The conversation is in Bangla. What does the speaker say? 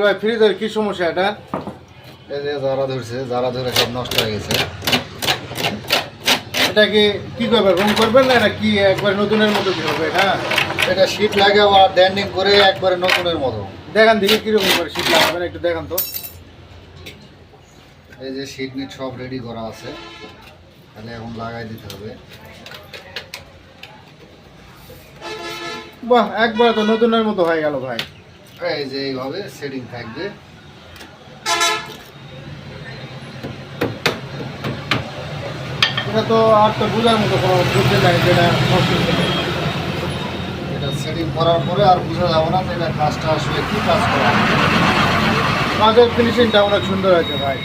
ভাই ফ্রিজের কি সমস্যা এটা? এই যে যারা ধরছে, যারা ধরে সব নষ্ট হয়ে গেছে। এটা কি করবেন, রং করবেন না এটা কি একবার নতুনের মতো কি হবে এটা? এটা শীট লাগে আবার ড্যান্ডিং করে একবারে নতুনের মতো। দেখান দেখি কিরকম করে শীত লাগাবেন, একটু দেখান তো। এই যে শীট মিট সব রেডি করা আছে, তাহলে এখন লাগাই দিতে হবে। বাহ, একবার তো নতুনের মতো হয়ে গেল ভাই। এই যে এইভাবে সেটিং থাকবে। এটা তো আর তো বোঝার মতো কোনো বুঝতে নাই যেটা নষ্ট হচ্ছে। এটা সেটিং করার পরে আর বোঝা যাবে না যে এটা কাজটা আসলে কি কাজ করা। কাজের ফিনিশিংটা অনেক সুন্দর আছে ভাই।